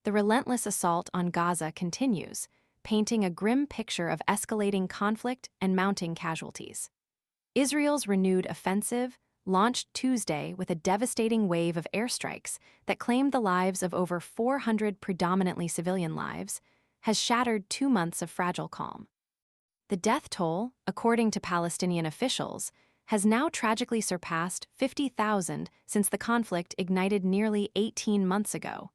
The relentless assault on Gaza continues, painting a grim picture of escalating conflict and mounting casualties. Israel's renewed offensive, launched Tuesday with a devastating wave of airstrikes that claimed the lives of over 400 predominantly civilian lives, has shattered 2 months of fragile calm. The death toll, according to Palestinian officials, has now tragically surpassed 50,000 since the conflict ignited nearly 18 months ago,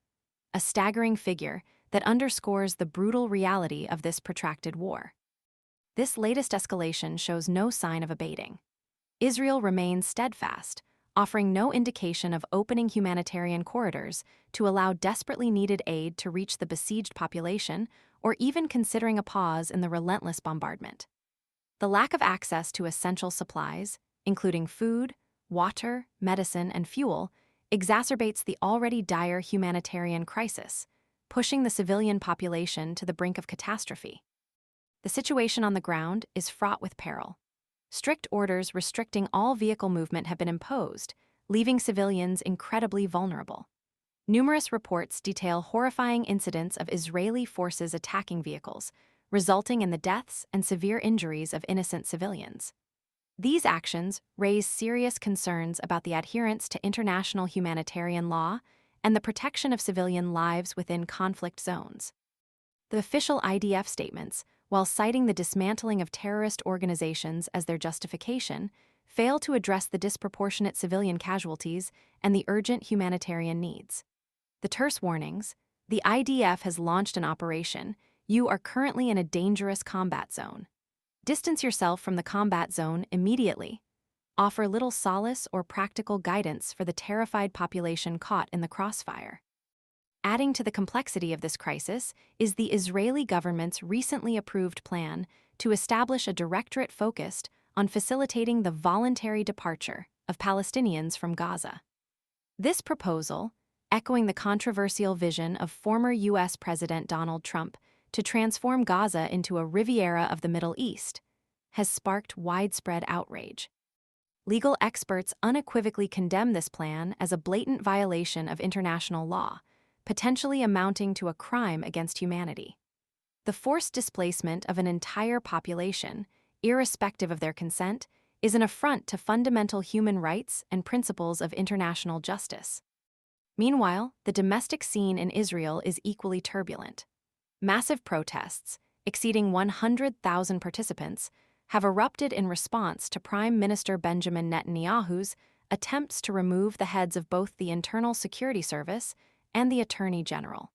a staggering figure that underscores the brutal reality of this protracted war. This latest escalation shows no sign of abating. Israel remains steadfast, offering no indication of opening humanitarian corridors to allow desperately needed aid to reach the besieged population or even considering a pause in the relentless bombardment. The lack of access to essential supplies, including food, water, medicine, and fuel, exacerbates the already dire humanitarian crisis, pushing the civilian population to the brink of catastrophe. The situation on the ground is fraught with peril. Strict orders restricting all vehicle movement have been imposed, leaving civilians incredibly vulnerable. Numerous reports detail horrifying incidents of Israeli forces attacking vehicles, resulting in the deaths and severe injuries of innocent civilians. These actions raise serious concerns about the adherence to international humanitarian law and the protection of civilian lives within conflict zones. The official IDF statements, while citing the dismantling of terrorist organizations as their justification, fail to address the disproportionate civilian casualties and the urgent humanitarian needs. The terse warnings, the IDF has launched an operation, you are currently in a dangerous combat zone. Distance yourself from the combat zone immediately. Offer little solace or practical guidance for the terrified population caught in the crossfire. Adding to the complexity of this crisis is the Israeli government's recently approved plan to establish a directorate focused on facilitating the voluntary departure of Palestinians from Gaza. This proposal, echoing the controversial vision of former U.S. President Donald Trump to transform Gaza into a Riviera of the Middle East, has sparked widespread outrage. Legal experts unequivocally condemn this plan as a blatant violation of international law, potentially amounting to a crime against humanity. The forced displacement of an entire population, irrespective of their consent, is an affront to fundamental human rights and principles of international justice. Meanwhile, the domestic scene in Israel is equally turbulent. Massive protests, exceeding 100,000 participants, have erupted in response to Prime Minister Benjamin Netanyahu's attempts to remove the heads of both the Internal Security Service and the Attorney General.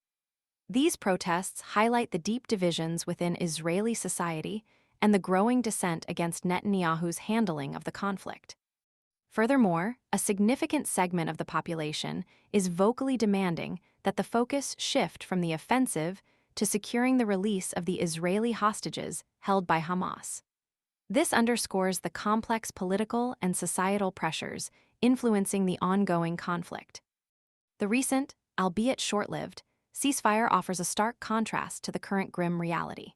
These protests highlight the deep divisions within Israeli society and the growing dissent against Netanyahu's handling of the conflict. Furthermore, a significant segment of the population is vocally demanding that the focus shift from the offensive to securing the release of the Israeli hostages held by Hamas. This underscores the complex political and societal pressures influencing the ongoing conflict. The recent, albeit short-lived, ceasefire offers a stark contrast to the current grim reality.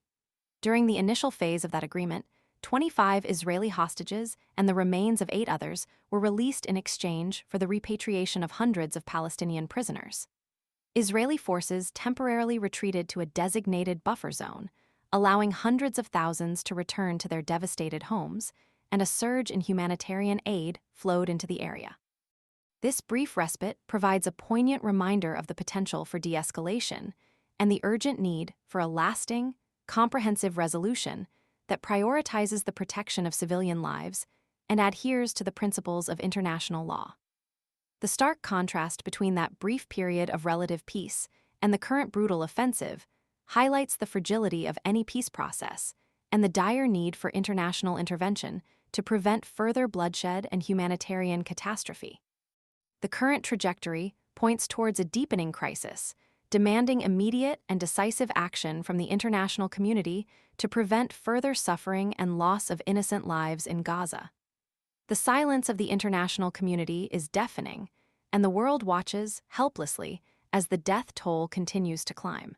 During the initial phase of that agreement, 25 Israeli hostages and the remains of 8 others were released in exchange for the repatriation of hundreds of Palestinian prisoners. Israeli forces temporarily retreated to a designated buffer zone, allowing hundreds of thousands to return to their devastated homes, and a surge in humanitarian aid flowed into the area. This brief respite provides a poignant reminder of the potential for de-escalation and the urgent need for a lasting, comprehensive resolution that prioritizes the protection of civilian lives and adheres to the principles of international law. The stark contrast between that brief period of relative peace and the current brutal offensive highlights the fragility of any peace process and the dire need for international intervention to prevent further bloodshed and humanitarian catastrophe. The current trajectory points towards a deepening crisis, demanding immediate and decisive action from the international community to prevent further suffering and loss of innocent lives in Gaza. The silence of the international community is deafening, and the world watches helplessly as the death toll continues to climb.